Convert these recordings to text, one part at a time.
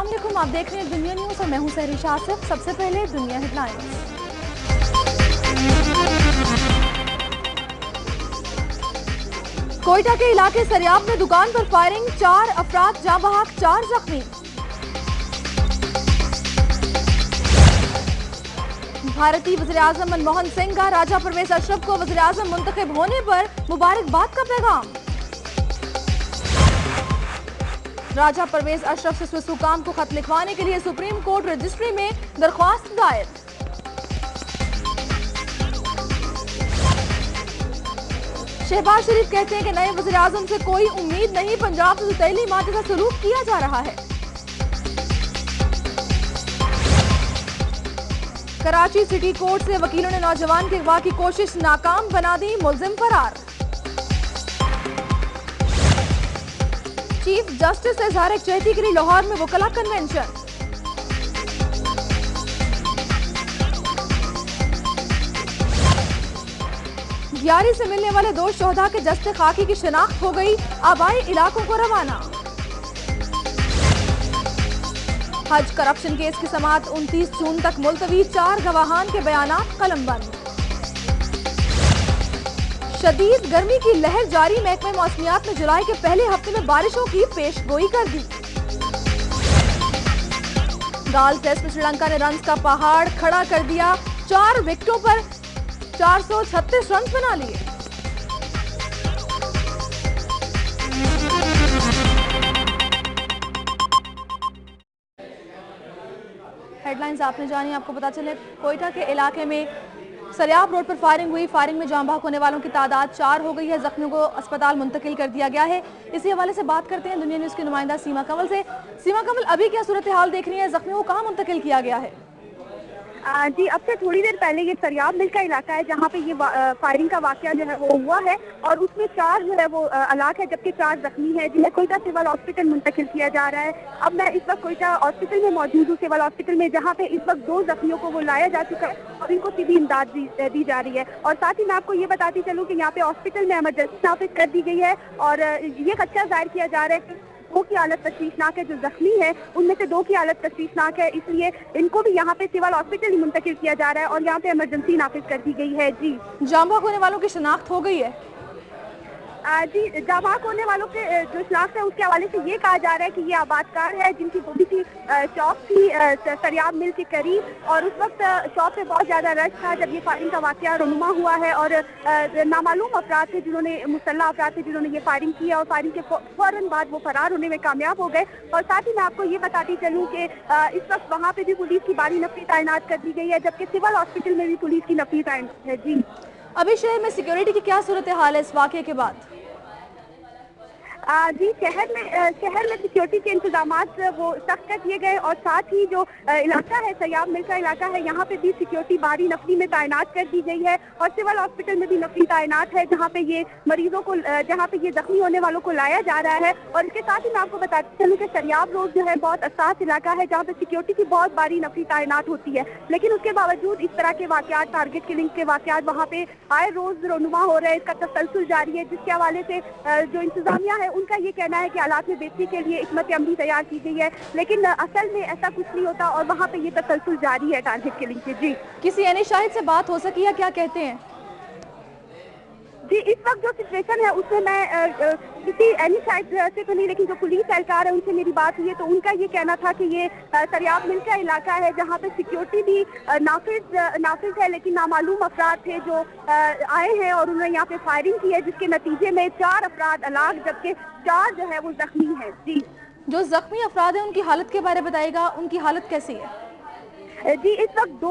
अस्सलाम वालेकुम, आप देख रहे हैं दुनिया न्यूज़ और मैं हूं सहरिश आसिफ। सबसे पहले दुनिया हेडलाइंस। कोयटा के इलाके सरियाब में दुकान पर फायरिंग, 4 अफराद जाँ बहक, 4 जख्मी। भारतीय वज़ीर-ए-आज़म मनमोहन सिंह का राजा परवेज अशरफ को वज़ीर-ए-आज़म मुंतखब होने पर मुबारकबाद का पैगाम। राजा परवेज अशरफ से स्विस हुकाम को खत लिखवाने के लिए सुप्रीम कोर्ट रजिस्ट्री में दरख्वास्त दायर। शहबाज शरीफ कहते हैं कि नए वज़ीर-ए-आज़म से कोई उम्मीद नहीं, पंजाब से सौतेली माँ जैसा सलूक किया जा रहा है। कराची सिटी कोर्ट से वकीलों ने नौजवान के अगवा की कोशिश नाकाम बना दी, मुलजिम फरार। चीफ जस्टिस इजहार यकजहती के लिए लाहौर में वकला कन्वेंशन। ग्यारी से मिलने वाले 2 शोहदा के जस्ते खाकी की शिनाख्त हो गई, आबाई इलाकों को रवाना। हज करप्शन केस की समाअत 29 जून तक मुलतवी, 4 गवाहान के बयानात कलमबंद। शदीद गर्मी की लहर जारी, महकमे मौसमियात ने जुलाई के पहले हफ्ते में बारिशों की पेशगोई कर दी। गाल टेस्ट में श्रीलंका ने रन्स का पहाड़ खड़ा कर दिया, 4 विकेटों पर 436 रन बना लिए। हेडलाइंस आपने जानी। आपको पता चले कोयटा के इलाके में सरियाब रोड पर फायरिंग हुई। फायरिंग में जाँ बहक होने वालों की तादाद 4 हो गई है, जख्मियों को अस्पताल मुंतकिल कर दिया गया है। इसी हवाले से बात करते हैं दुनिया न्यूज़ की नुमाइंदा सीमा कंवल से। सीमा कंवल, अभी क्या सूरत हाल देख रही है, जख्मियों को कहाँ मुंतकिल किया गया है? जी, अब से थोड़ी देर पहले ये सरियाब मिल का इलाका है जहाँ पे ये फायरिंग का वाकया जो है वो हुआ है और उसमें 4 जो है वो हलाक है, जबकि 4 जख्मी है जिन्हें कोयटा सिविल हॉस्पिटल मुंतकिल किया जा रहा है। अब मैं इस वक्त कोयटा हॉस्पिटल में मौजूद हूँ, सिविल हॉस्पिटल में, जहाँ पे इस वक्त 2 जख्मियों को वो लाया जा चुका है और इनको तिबी इमदाद दी जा रही है। और साथ ही मैं आपको ये बताती चलूँ कि यहाँ पे हॉस्पिटल में इमरजेंसी नाफिज कर दी गई है और ये खदशा जाहिर किया जा रहा है कि 2 की हालत तशवीशनाक है, जो जख्मी है उनमें से 2 की हालत तशवीशनाक है, इसलिए इनको भी यहाँ पे सिविल हॉस्पिटल ही मुंतकिल किया जा रहा है और यहाँ पे इमरजेंसी नाफिज कर दी गई है। जी, जाँ बहक होने वालों की शिनाख्त हो गई है? जी, जाँ बहक होने वालों के जो शिनाख्त है उसके हवाले से ये कहा जा रहा है कि ये आबादकार है जिनकी बड़ी सी शॉप थी सरियाब मिल के करीब और उस वक्त शॉप पे बहुत ज़्यादा रश था जब ये फायरिंग का वाकया रुनुमा हुआ है और नामालूम अफराद थे जिन्होंने मुसल्लह अफराद थे जिन्होंने ये फायरिंग की और फायरिंग के फौरन बाद वो फरार होने में कामयाब हो गए। और साथ ही मैं आपको ये बताती चलूँ कि इस वक्त वहाँ पे भी पुलिस की भारी नफरी तैनात कर दी गई है, जबकि सिविल हॉस्पिटल में भी पुलिस की नफरी तैनात है। जी, अभी शहर में सिक्योरिटी की क्या सूरत हाल है इस वाकये के बाद? जी, शहर में सिक्योरिटी के इंतजाम वो सख्त कर दिए गए और साथ ही जो इलाका है सरियाब मिल का इलाका है यहाँ पे भी सिक्योरिटी भारी नफरी में तैनात कर दी गई है और सिविल हॉस्पिटल में भी नफरी तैनात है जहाँ पे ये मरीजों को जहाँ पे ये जख्मी होने वालों को लाया जा रहा है। और इसके साथ ही मैं आपको बताती चलूँ कि सरियाब रोड जो है बहुत हसास इलाका है जहाँ पे सिक्योरिटी की बहुत भारी नफरी तैनात होती है, लेकिन उसके बावजूद इस तरह के वाकयात, टारगेट किलिंग के वाकयात वहाँ पे आए रोज रोनुमा हो रहे हैं, इसका तसलसल जारी है, जिसके हवाले से जो इंतजामिया है उनका ये कहना है कि हालात में बेहतरी के लिए हिकमत अमली तैयार की गई है, लेकिन असल में ऐसा कुछ नहीं होता और वहाँ पे ये तसलसल जारी है टारगेट किलिंग की। जी, किसी एनी शाहिद से बात हो सकी या क्या कहते हैं? जी, इस वक्त जो सिचुएशन है उसमें मैं किसी एनी शाहिद से तो नहीं, लेकिन जो पुलिस एहलकार है उनसे मेरी बात हुई है तो उनका ये कहना था कि ये सरियाब मिल का इलाका है जहाँ पे सिक्योरिटी भी नाफिज है, लेकिन नामालूम अफराद थे जो आए हैं और उन्होंने यहाँ पे फायरिंग की है, जिसके नतीजे में 4 अफराद हलाक जबकि 4 जो है वो जख्मी है। जी, जो जख्मी अफराद हैं उनकी हालत के बारे में बताइएगा, उनकी हालत कैसी है? जी, इस वक्त 2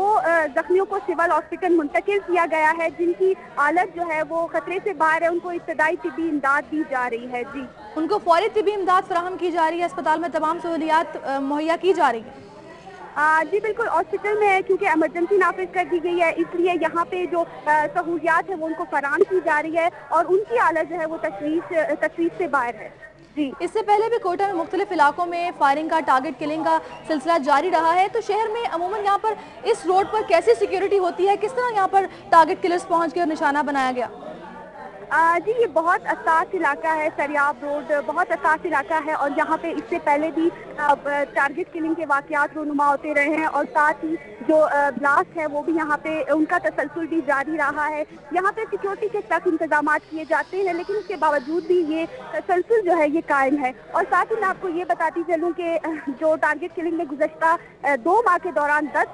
जख्मियों को सिविल हॉस्पिटल मुंतकिल किया गया है जिनकी हालत जो है वो खतरे से बाहर है, उनको इब्तदाई तिबी इमदाद दी जा रही है। जी, उनको फौरी तिबी इमदाद फराहम की जा रही है, अस्पताल में तमाम सहूलियात मुहैया की जा रही है? जी बिल्कुल, हॉस्पिटल में है क्योंकि इमरजेंसी नाफिज कर दी गई है, इसलिए यहाँ पे जो सहूलियात है वो उनको फराहम की जा रही है और उनकी हालत जो है वो तशवीश से बाहर है। जी, इससे पहले भी कोयटा में मुख्तलिफ इलाकों में फायरिंग का, टारगेट किलिंग का सिलसिला जारी रहा है, तो शहर में अमूमन यहाँ पर इस रोड पर कैसी सिक्योरिटी होती है, किस तरह यहाँ पर टारगेट किलर्स पहुँच के और निशाना बनाया गया? जी ये बहुत हसास इलाका है, सरियाब रोड बहुत हसास इलाका है और यहाँ पे इससे पहले भी टारगेट किलिंग के वाकयात रोनुमा होते रहे हैं और साथ ही जो ब्लास्ट है वो भी यहाँ पे उनका तसलसल भी जारी रहा है। यहाँ पे सिक्योरिटी के सख्त इंतजाम किए जाते हैं, लेकिन उसके बावजूद भी ये तसलसल जो है ये कायम है। और साथ ही मैं आपको ये बताती चलूँ कि जो टारगेट किलिंग में गुज़श्ता 2 माह के दौरान 10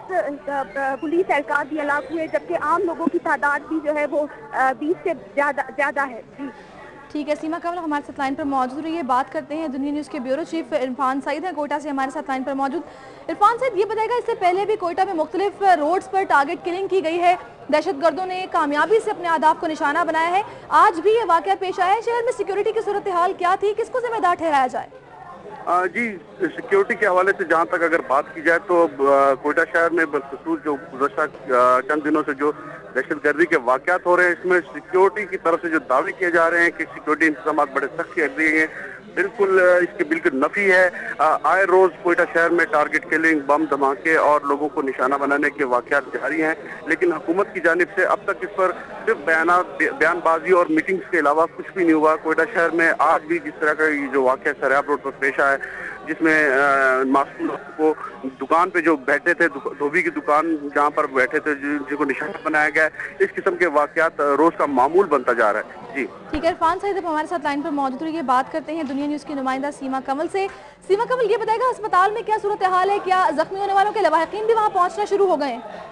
पुलिस एहलकार भी हलाक हुए, जबकि आम लोगों की तादाद भी जो है वो 20 से ज़्यादा है। जी ठीक है, सीमा कंवल हमारे साथ लाइन पर मौजूद रही है। बात करते हैं दुनिया न्यूज़ के ब्यूरो चीफ इरफान सईद हैं कोयटा से हमारे साथ लाइन पर मौजूद। इरफान सईद, ये बताएगा इससे पहले भी कोयटा में मुख्तलिफ रोड्स पर टारगेट किलिंग की गई है, दहशतगर्दों ने कामयाबी से अपने अहदाफ को निशाना बनाया है, आज भी ये वाकया पेश आया है। शहर में सिक्योरिटी की सूरत हाल क्या थी, किसको जिम्मेदार ठहराया जाए? जी, सिक्योरिटी के हवाले से जहाँ तक अगर बात की जाए तो कोयटा शहर में बखसूस जो गुज़श्ता चंद दिनों से जो दहशतगर्दी के वाक़यात हो रहे हैं, इसमें सिक्योरिटी की तरफ से जो दावे किए जा रहे हैं कि सिक्योरिटी इंतजाम बड़े सख्त किए गए हैं, बिल्कुल इसकी बिल्कुल नफी है। आए रोज कोयटा शहर में टारगेट किलिंग, बम धमाके और लोगों को निशाना बनाने के वाक़यात जारी हैं, लेकिन हुकूमत की जानिब से अब तक इस पर सिर्फ बयानबाजी और मीटिंग्स के अलावा कुछ भी नहीं हुआ। कोयटा शहर में आज भी जिस तरह का ये जो वाक़या सरियाब रोड पर पेश आया, जिसमें मासूम लोगों को दुकान पे जो बैठे थे, धोबी की दुकान जहाँ पर बैठे थे, जिनको निशाना बनाया गया है, इस किस्म के वाक़यात रोज का मामूल बनता जा रहा है। जी ठीक है, इरफान सईद हमारे साथ लाइन पर मौजूद रही है। बात करते हैं दुनिया न्यूज़ की नुमाइंदा सीमा कंवल से। सीमा कंवल, ये बताएगा अस्पताल में क्या सूरत हाल है, क्या जख्मी होने वालों के लवाहिकीन भी वहाँ पहुँचना शुरू हो गए हैं?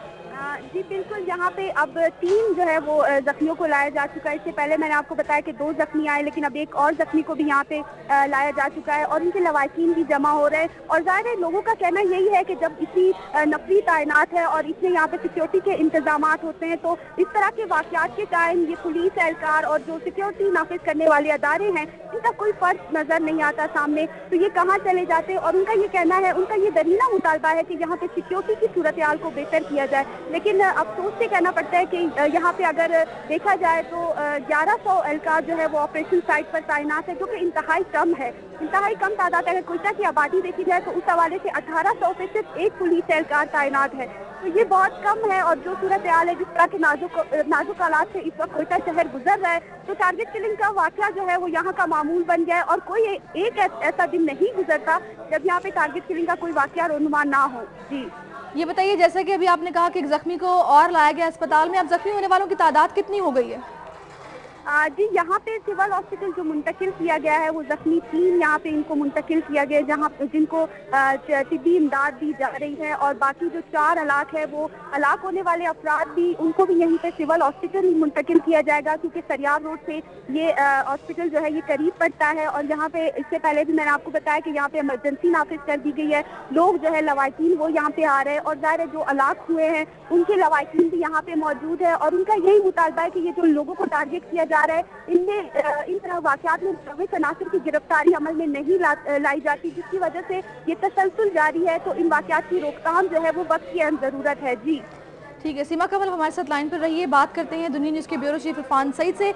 जी बिल्कुल, यहाँ पे अब 3 जो है वो जख्मियों को लाया जा चुका है। इससे पहले मैंने आपको बताया कि 2 जख्मी आए, लेकिन अब एक और जख्मी को भी यहाँ पे लाया जा चुका है और उनके लवाहिकीन भी जमा हो रहे हैं। और ज़ाहिर है लोगों का कहना यही है कि जब इतनी नफरी तैनात है और इतने यहाँ पे सिक्योरिटी के इंतजाम होते हैं, तो इस तरह के वाक़यात के टाइम ये पुलिस एहलकार और जो सिक्योरिटी नाफिज करने वाले अदारे हैं, इनका कोई फ़र्क नज़र नहीं आता सामने, तो ये कहाँ चले जाते हैं। और उनका ये कहना है, उनका ये दरीना मुतालबा है कि यहाँ पे सिक्योरिटी की सूरत हाल को बेहतर किया जाए। लेकिन अफसोस से कहना पड़ता है कि यहाँ पे अगर देखा जाए तो 1100 एहलकार जो है वो ऑपरेशन साइट पर तैनात है, जो कि इंतहाई कम है, इंतहाई कम तादाद है। अगर कोयटा की आबादी देखी जाए तो उस हवाले से 1800 पे सिर्फ एक पुलिस एहलकार तैनात है, तो ये बहुत कम है। और जो सूरत हाल है, जिस तरह के नाजुक हालात से इस वक्त कोयटा शहर गुजर रहा है, तो टारगेट किलिंग का वाक़या जो है वो यहाँ का मामूल बन गया है। और कोई एक ऐसा दिन नहीं गुजरता जब यहाँ पे टारगेट किलिंग का कोई वाक़या रोनुमा ना हो। जी ये बताइए, जैसे कि अभी आपने कहा कि एक जख्मी को और लाया गया अस्पताल में, अब जख्मी होने वालों की तादाद कितनी हो गई है? जी, यहाँ पे सिविल हॉस्पिटल जो मुंतकिल किया गया है, वो जख्मी 3 यहाँ पे इनको मुंतकिल किया गया है, जहाँ जिनको तिब्बी इमदाद दी जा रही है। और बाकी जो 4 हलाक है, वो हलाक होने वाले अफराद भी, उनको भी यहीं पे सिविल हॉस्पिटल ही मुंतकिल किया जाएगा, क्योंकि सरियाब रोड से ये हॉस्पिटल जो है ये करीब पड़ता है। और यहाँ पे इससे पहले भी मैंने आपको बताया कि यहाँ पे इमरजेंसी नाफिज कर दी गई है, लोग जो है लवाहिकीन वो यहाँ पे आ रहे हैं, और ज़ाहिर है जो हलाक हुए हैं उनके लवाहिकीन भी यहाँ पे मौजूद है। और उनका यही मुतालबा है कि ये जो लोगों को टारगेट किया जा रहा है, इनमें इन तरह वाक़यात में मुलव्विस अनासिर की गिरफ्तारी अमल में नहीं लाई जाती, जिसकी वजह से ये तसलसल जारी है। तो इन वाक़यात की रोकथाम जो है वो वक्त की अहम ज़रूरत है। जी ठीक है, सीमा कंवल हमारे साथ लाइन पर रही है। बात करते हैं दुनिया न्यूज़ के ब्यूरो चीफ इरफान सईद से।